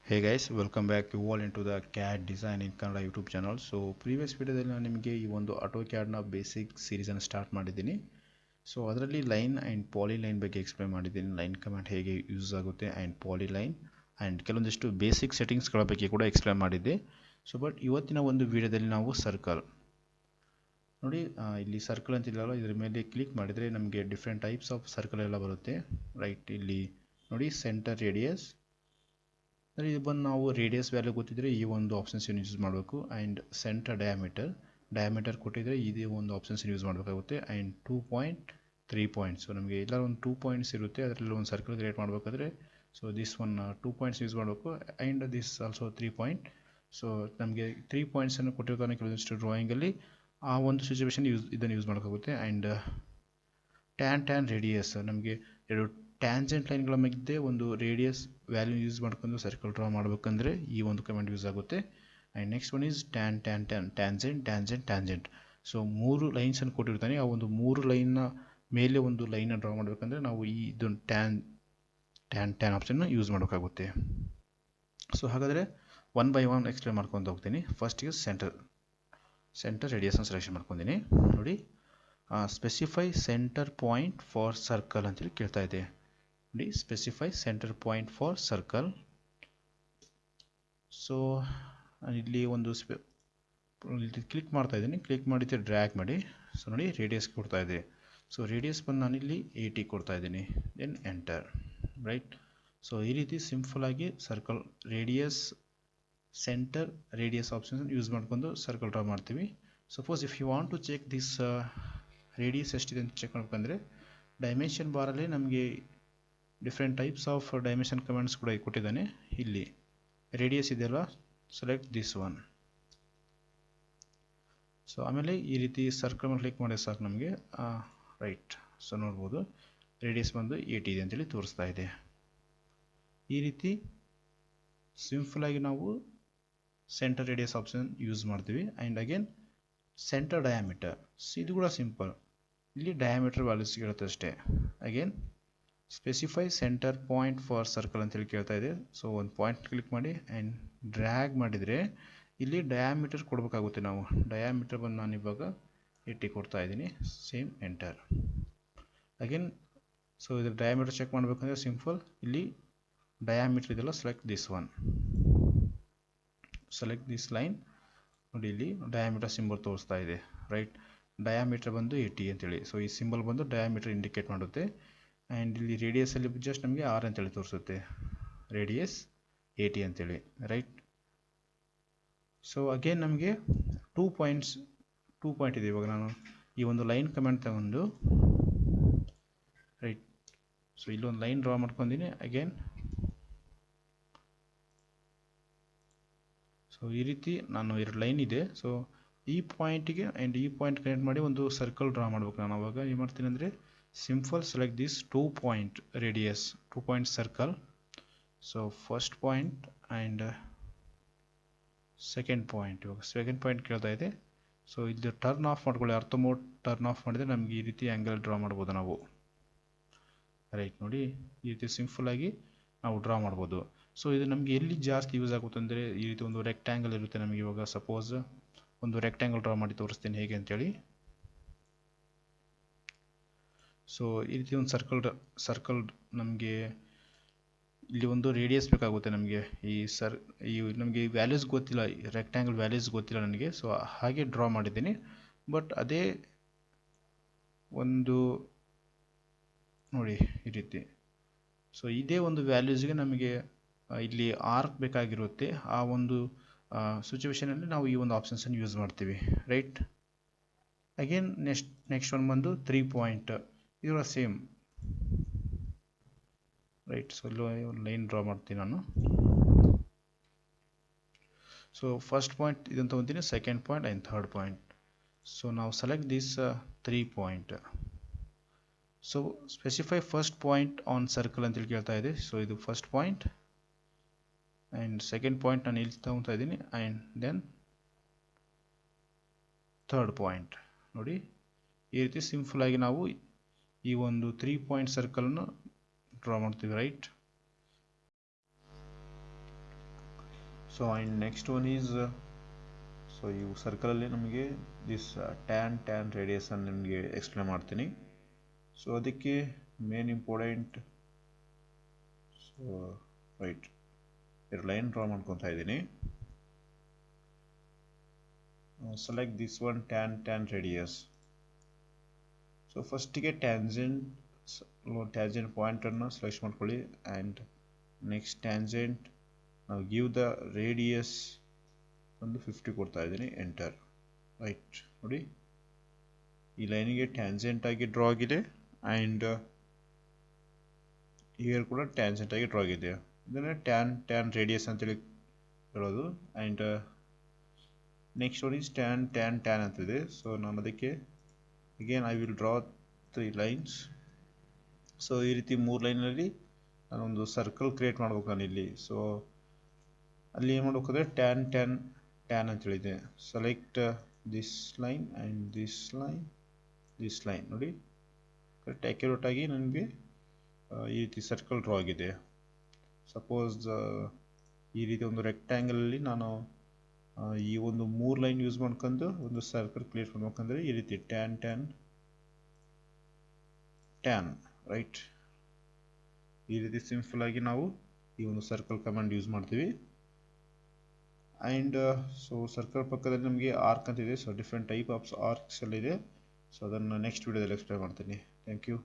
Hey guys, welcome back you all into the CAD design in Kannada YouTube channel. So previous ವಿಡಿಯೋದಲ್ಲಿ ನಾನು ನಿಮಗೆ ಈ ಒಂದು AutoCAD ನ ಬೇಸಿಕ್ ಸೀರೀಸ್ ಅನ್ನು ಸ್ಟಾರ್ಟ್ ಮಾಡಿದ್ದೀನಿ. ಸೊ ಅದರಲ್ಲಿ ಲೈನ್ ಆ್ಯಂಡ್ ಪಾಲಿಲೈನ್ ಬಗ್ಗೆ ಎಕ್ಸ್ಪ್ಲೈನ್ ಮಾಡಿದ್ದೀನಿ. ಲೈನ್ ಕಮಾಂಡ್ ಹೇಗೆ ಯೂಸ್ ಆಗುತ್ತೆ ಆ್ಯಂಡ್ ಪಾಲಿಲೈನ್ ಆ್ಯಂಡ್ ಕೆಲವೊಂದಿಷ್ಟು ಬೇಸಿಕ್ ಸೆಟ್ಟಿಂಗ್ಸ್ಗಳ ಬಗ್ಗೆ ಕೂಡ ಎಕ್ಸ್ಪ್ಲೈನ್ ಮಾಡಿದ್ದೆ. ಸೊ ಬಟ್ ಇವತ್ತಿನ ಒಂದು ವಿಡಿಯೋದಲ್ಲಿ ನಾವು ಸರ್ಕಲ್ ನೋಡಿ, ಇಲ್ಲಿ ಸರ್ಕಲ್ ಅಂತಿಲ್ಲ, ಇದರ ಮೇಲೆ ಕ್ಲಿಕ್ ಮಾಡಿದರೆ ನಮಗೆ ಡಿಫ್ರೆಂಟ್ ಟೈಪ್ಸ್ ಆಫ್ ಸರ್ಕಲ್ ಎಲ್ಲ ಬರುತ್ತೆ. ರೈಟ್, ಇಲ್ಲಿ ನೋಡಿ ಸೆಂಟರ್ ರೇಡಿಯಸ್, ಇದು ಬಂದು ನಾವು ರೇಡಿಯಸ್ ವ್ಯಾಲ್ಯೂ ಗೊತ್ತಿದ್ರೆ ಈ ಒಂದು ಆಪ್ಷನ್ಸ್ ಯೂಸ್ ಮಾಡಬೇಕು. ಆ್ಯಂಡ್ ಸೆಂಟರ್ ಡಯಾಮೀಟರ್ ಕೊಟ್ಟಿದ್ರೆ ಇದೇ ಒಂದು ಆಪ್ಷನ್ಸ್ ಯೂಸ್ ಮಾಡಬೇಕಾಗುತ್ತೆ. ಆ್ಯಂಡ್ 2.3 ಪಾಯಿಂಟ್ಸ್, ಸೊ ನಮಗೆ ಎಲ್ಲ ಒಂದು 2 ಪಾಯಿಂಟ್ಸ್ ಇರುತ್ತೆ, ಅದರಲ್ಲಿ ಒಂದು ಸರ್ಕಲ್ ಕ್ರಿಯೇಟ್ ಮಾಡಬೇಕಾದ್ರೆ so this one 2 points use ಮಾಡಬೇಕು. And this also 3 point. So ನಮಗೆ 3 ಪಾಯಿಂಟ್ಸನ್ನು ಕೊಟ್ಟಿರ್ತಾನೆ ಕೆಲವೊಂದಿಷ್ಟು ಡ್ರಾಯಿಂಗಲ್ಲಿ, ಆ ಒಂದು ಸಿಚುವೇಶನ್ ಇದನ್ನು ಯೂಸ್ ಮಾಡೋಕ್ಕಾಗುತ್ತೆ. ಆ್ಯಂಡ್ ಟ್ಯಾನ್ ರೇಡಿಯಸ್, ನಮಗೆ ಎರಡು ಟ್ಯಾಂಜೆಂಟ್ ಲೈನ್ಗಳ ಮಧ್ಯೆ ಒಂದು ರೇಡಿಯಸ್ ವ್ಯಾಲ್ಯೂ ಯೂಸ್ ಮಾಡ್ಕೊಂಡು ಸರ್ಕಲ್ ಡ್ರಾ ಮಾಡಬೇಕಂದ್ರೆ ಈ ಒಂದು ಕಮೆಂಟ್ ಯೂಸ್ ಆಗುತ್ತೆ. And next one is tangent. So 3 ಲೈನ್ಸನ್ನು ಕೊಟ್ಟಿರ್ತಾನೆ, ಆ ಒಂದು 3 ಲೈನ್ನ ಮೇಲೆ ಒಂದು ಲೈನ್ನ ಡ್ರಾ ಮಾಡಬೇಕಂದ್ರೆ ನಾವು ಈ ಇದೊಂದು ಟ್ಯಾನ್ ಆಪ್ಷನ್ನ ಯೂಸ್ ಮಾಡೋಕ್ಕಾಗುತ್ತೆ. ಸೊ ಹಾಗಾದರೆ ಒನ್ ಬೈ ಒನ್ ಎಕ್ಸ್ಪ್ಲೇನ್ ಮಾಡ್ಕೊಂಡು ಹೋಗ್ತೀನಿ. ಫಸ್ಟಿಗೆ ಸೆಂಟರ್ ರೇಡಿಯಸ್ನ ಸೆಲೆಕ್ಷನ್ ಮಾಡ್ಕೊಂಡಿನಿ. ನೋಡಿ, specify centre point for circle ಅಂತೇಳಿ ಕೇಳ್ತಾ ಇದೆ. ನೋಡಿ, specify centre point for circle. So ಇಲ್ಲಿ ಒಂದು ಕ್ಲಿಕ್ ಮಾಡ್ತಾ ಇದ್ದೀನಿ, ಕ್ಲಿಕ್ ಮಾಡಿದ್ರೆ ಡ್ರ್ಯಾಗ್ ಮಾಡಿ. ಸೊ ನೋಡಿ, ರೇಡಿಯಸ್ ಕೊಡ್ತಾ ಇದೆ. ಸೊ ರೇಡಿಯಸ್ ಬಂದು ನಾನಿಲ್ಲಿ 80 ಕೊಡ್ತಾ ಇದ್ದೀನಿ, ದೆನ್ ಎಂಟರ್. ರೈಟ್, ಸೊ ಈ ರೀತಿ ಸಿಂಪಲ್ ಆಗಿ circle centre radius option use ಮಾಡ್ಕೊಂಡು ಸರ್ಕಲ್ ಡ್ರಾ ಮಾಡ್ತೀವಿ. Suppose if you want to check this radius ಎಷ್ಟಿದೆ ಅಂತ ಚೆಕ್ ಮಾಡ್ಬೇಕಂದ್ರೆ ಡೈಮೆನ್ಷನ್ ಬಾರಲ್ಲಿ ನಮಗೆ different types of dimension comments ಕೂಡ ಕೊಟ್ಟಿದ್ದಾನೆ. ಇಲ್ಲಿ ರೇಡಿಯಸ್ ಇದೆಯಲ್ಲ, ಸೆಲೆಕ್ಟ್ ದಿಸ್ ಒನ್. ಸೊ ಆಮೇಲೆ ಈ ರೀತಿ ಸರ್ಕಲ್ ಮೇಲೆ ಕ್ಲಿಕ್ ಮಾಡಿದ್ರೆ ಸಾಕು ನಮಗೆ. ರೈಟ್, ಸೊ ನೋಡ್ಬೋದು ರೇಡಿಯಸ್ ಬಂದು 80 ಇದೆ ಅಂತೇಳಿ ತೋರಿಸ್ತಾ ಇದೆ. ಈ ರೀತಿ ಸಿಂಪಲಾಗಿ ನಾವು ಸೆಂಟರ್ ರೇಡಿಯಸ್ ಆಪ್ಷನ್ ಯೂಸ್ ಮಾಡ್ತೀವಿ. ಆ್ಯಂಡ್ ಅಗೇನ್ ಸೆಂಟರ್ ಡಯಾಮೀಟರ್, ಇದು ಕೂಡ ಸಿಂಪಲ್, ಇಲ್ಲಿ ಡಯಾಮೀಟರ್ ವ್ಯಾಲ್ಯೂಸ್ ಕೇಳುತ್ತೆ ಅಷ್ಟೇ. Again specify centre point for circle ಅಂತೇಳಿ ಕೇಳ್ತಾ ಇದೆ. ಸೊ ಒಂದು ಪಾಯಿಂಟ್ ಕ್ಲಿಕ್ ಮಾಡಿ ಆ್ಯಂಡ್ ಡ್ರ್ಯಾಗ್ ಮಾಡಿದರೆ ಇಲ್ಲಿ ಡಯಾಮೀಟರ್ ಕೊಡಬೇಕಾಗುತ್ತೆ. ನಾವು ಡಯಾಮೀಟರ್ ಬಂದು ನಾನು ಇವಾಗ 80 ಕೊಡ್ತಾ ಇದ್ದೀನಿ, ಸೇಮ್ ಎಂಟರ್. ಅಗೇನ್ ಸೊ ಇದ್ರ ಡಯಾಮೀಟರ್ ಚೆಕ್ ಮಾಡಬೇಕಂದ್ರೆ ಸಿಂಪಲ್, ಇಲ್ಲಿ ಡಯಾಮೀಟರ್ ಇದೆಲ್ಲ, select this one, select this line. ನೋಡಿ, ಇಲ್ಲಿ ಡಯಾಮೀಟರ್ ಸಿಂಬಲ್ ತೋರಿಸ್ತಾ ಇದೆ. ರೈಟ್, ಡಯಾಮೀಟರ್ ಬಂದು 80 ಅಂತೇಳಿ. ಸೊ ಈ ಸಿಂಬಲ್ ಬಂದು ಡಯಾಮೀಟರ್ ಇಂಡಿಕೇಟ್ ಮಾಡುತ್ತೆ. ಆ್ಯಂಡ್ ಇಲ್ಲಿ ರೇಡಿಯಸಲ್ಲಿ ಜಸ್ಟ್ ನಮಗೆ 6 ಅಂತೇಳಿ ತೋರಿಸುತ್ತೆ, ರೇಡಿಯಸ್ 80 ಅಂತೇಳಿ. ರೈಟ್, ಸೊ ಅಗೇನ್ ನಮಗೆ 2 ಪಾಯಿಂಟ್ ಇದೆ. ಇವಾಗ ನಾನು ಈ ಒಂದು ಲೈನ್ ಕಮೆಂಟ್ ತಗೊಂಡು ರೈಟ್, ಸೊ ಇಲ್ಲೊಂದು ಲೈನ್ ಡ್ರಾ ಮಾಡ್ಕೊಂಡಿನಿ. ಅಗೇನ್ ಸೊ ಈ ರೀತಿ ನಾನು 2 ಲೈನ್ ಇದೆ. ಸೊ ಈ ಪಾಯಿಂಟಿಗೆ ಆ್ಯಂಡ್ ಈ ಪಾಯಿಂಟ್ ಕನೆಕ್ಟ್ ಮಾಡಿ ಒಂದು ಸರ್ಕಲ್ ಡ್ರಾ ಮಾಡ್ಬೇಕು. ನಾನು ಅವಾಗ ಏನು ಮಾಡ್ತೀನಿ ಅಂದರೆ simple select this 2 point radius, 2 point circle. So first point and second point. ಇವಾಗ ಸೆಕೆಂಡ್ ಪಾಯಿಂಟ್ ಕೇಳ್ತಾ ಇದೆ. ಸೊ ಇದು ಟರ್ನ್ ಆಫ್ ಮಾಡ್ಕೊಳ್ಳಿ, ಅರ್ಥಮೋಡ್ ಟರ್ನ್ ಆಫ್ ಮಾಡಿದರೆ ನಮಗೆ ಈ ರೀತಿ ಆ್ಯಂಗಲ್ ಡ್ರಾ ಮಾಡ್ಬೋದು ನಾವು. ರೈಟ್, ನೋಡಿ ಈ ರೀತಿ ಸಿಂಪಲ್ಲಾಗಿ ನಾವು ಡ್ರಾ ಮಾಡ್ಬೋದು. ಸೊ ಇದು ನಮಗೆ ಎಲ್ಲಿ ಜಾಸ್ತಿ ಯೂಸ್ ಆಗುತ್ತೆ ಅಂದರೆ ಈ ರೀತಿ ಒಂದು ರೆಕ್ಟ್ಯಾಂಗಲ್ ಇರುತ್ತೆ ನಮಗೆ. ಇವಾಗ ಸಪೋಸ್ ಒಂದು ರೆಕ್ಟ್ಯಾಂಗಲ್ ಡ್ರಾ ಮಾಡಿ ತೋರಿಸ್ತೀನಿ ಹೇಗೆ ಅಂತೇಳಿ. ಸೊ ಈ ರೀತಿ ಒಂದು ಸರ್ಕಲ್ ನಮಗೆ ಇಲ್ಲಿ ಒಂದು ರೇಡಿಯಸ್ ಬೇಕಾಗುತ್ತೆ ನಮಗೆ. ಈ ನಮಗೆ ವ್ಯಾಲ್ಯೂಸ್ ಗೊತ್ತಿಲ್ಲ, ರೆಕ್ಟ್ಯಾಂಗಲ್ ವ್ಯಾಲ್ಯೂಸ್ ಗೊತ್ತಿಲ್ಲ ನನಗೆ. ಸೊ ಹಾಗೆ ಡ್ರಾ ಮಾಡಿದ್ದೀನಿ. ಬಟ್ ಅದೇ ಒಂದು ನೋಡಿ ಈ ರೀತಿ, ಸೊ ಇದೇ ಒಂದು ವ್ಯಾಲ್ಯೂಸ್ಗೆ ನಮಗೆ ಇಲ್ಲಿ ಆರ್ಕ್ ಬೇಕಾಗಿರುತ್ತೆ. ಆ ಒಂದು ಸಿಚುವೇಷನಲ್ಲಿ ನಾವು ಈ ಒಂದು ಆಪ್ಷನ್ಸನ್ನು ಯೂಸ್ ಮಾಡ್ತೀವಿ. ರೈಟ್, ಅಗೇನ್ ನೆಕ್ಸ್ಟ್ ಒನ್ ಬಂದು 3 ಪಾಯಿಂಟ್, ಇದು ಸೇಮ್. ರೈಟ್, ಸೊ ಇಲ್ಲಿ ಒಂದು ಲೈನ್ ಡ್ರಾ ಮಾಡ್ತೀನಿ ನಾನು. ಸೊ ಫಸ್ಟ್ ಪಾಯಿಂಟ್ ಇದನ್ನು ತೊಗೊತೀನಿ, second point and third point. So ನಾವು select this 3 point. So specify first point on circle ಅಂತೇಳಿ ಕೇಳ್ತಾ ಇದೆ. ಸೊ ಇದು first point and second point ನಾನು ಇಲ್ಲಿ ತಗೊತಾ ಇದ್ದೀನಿ. And then third point. ನೋಡಿ ಈ ರೀತಿ ಸಿಂಪಲಾಗಿ ನಾವು ಈ ಒಂದು 3 ಪಾಯಿಂಟ್ ಸರ್ಕಲನ್ನು ಡ್ರಾ ಮಾಡ್ತೀವಿ. Right, so and next one is so ಈ ಸರ್ಕಲಲ್ಲಿ ನಮಗೆ ದಿಸ್ ಟ್ಯಾನ್ ರೇಡಿಯಸ್ ಅನ್ನು ನಿಮಗೆ ಎಕ್ಸ್ಪ್ಲೇನ್ ಮಾಡ್ತೀನಿ. ಸೊ ಅದಕ್ಕೆ ಮೇನ್ ಇಂಪಾರ್ಟೆಂಟ್ ಸೊ ರೈಟ್ ಎರಡು ಲೈನ್ ಡ್ರಾ ಮಾಡ್ಕೊತಾ ಇದ್ದೀನಿ. Select this one tan radius. So ಫಸ್ಟಿಗೆ ಟ್ಯಾಂಜೆಂಟ್ ಪಾಯಿಂಟನ್ನು ಸೆಲೆಕ್ಟ್ ಮಾಡ್ಕೊಳ್ಳಿ ಆ್ಯಂಡ್ ನೆಕ್ಸ್ಟ್ ಟ್ಯಾಂಜೆಂಟ್ ನಾವು ಗಿವ್ ದ ರೇಡಿಯಸ್ ಒಂದು 50 ಕೊಡ್ತಾ ಇದ್ದೀನಿ, ಎಂಟರ್. ರೈಟ್, ನೋಡಿ ಈ ಲೈನಿಗೆ ಟ್ಯಾಂಜೆಂಟ್ ಆಗಿ ಡ್ರಾ ಆಗಿದೆ ಆ್ಯಂಡ್ ಇಯರ್ ಕೂಡ ಟ್ಯಾಂಜೆಂಟ್ ಆಗಿ ಡ್ರಾ ಆಗಿದೆ. ಇದನ್ನೇ ಟ್ಯಾನ್ ರೇಡಿಯಸ್ ಅಂತೇಳಿ ಹೇಳೋದು. And next one is tan ಅಂತಿದೆ. ಸೊ ನಾನು ಅದಕ್ಕೆ again I will draw 3 lines. So ಈ ರೀತಿ 3 ಲೈನಲ್ಲಿ ನಾನೊಂದು ಸರ್ಕಲ್ ಕ್ರಿಯೇಟ್ ಮಾಡ್ಬೇಕು ನಾನಿಲ್ಲಿ. ಸೊ ಅಲ್ಲಿ ಏನು ಮಾಡ್ಬೇಕಂದ್ರೆ ಟ್ಯಾನ್ ಅಂತೇಳಿದೆ. Select this line and this line ನೋಡಿ ಕರೆಕ್ಟ್ ಆ್ಯಕ್ಯುರೇಟ್ ಆಗಿ ನನಗೆ ಈ ರೀತಿ ಸರ್ಕಲ್ ಡ್ರಾ ಆಗಿದೆ. ಸಪೋಸ್ ಈ ರೀತಿ ಒಂದು ರೆಕ್ಟ್ಯಾಂಗಲಲ್ಲಿ ನಾನು ಈ ಒಂದು 3 ಲೈನ್ ಯೂಸ್ ಮಾಡ್ಕೊಂಡು ಒಂದು ಸರ್ಕಲ್ ಕ್ರಿಯೇಟ್ ಮಾಡ್ಬೇಕಂದ್ರೆ ಈ ರೀತಿ ಟ್ಯಾನ್ ರೈಟ್, ಈ ರೀತಿ ಸಿಂಪಲ್ ಆಗಿ ನಾವು ಈ ಒಂದು ಸರ್ಕಲ್ ಕಮಾಂಡ್ ಯೂಸ್ ಮಾಡ್ತೀವಿ. ಆ್ಯಂಡ್ ಸೊ ಸರ್ಕಲ್ ಪಕ್ಕದಲ್ಲಿ ನಮಗೆ ಆರ್ಕ್ ಅಂತಿದೆ. So different type of arcs ಎಲ್ಲ ಇದೆ. ಸೊ ಅದನ್ನು ನೆಕ್ಸ್ಟ್ ವಿಡಿಯೋದಲ್ಲಿ ಎಕ್ಸ್ಪ್ಲೇನ್ ಮಾಡ್ತೀನಿ. Thank you.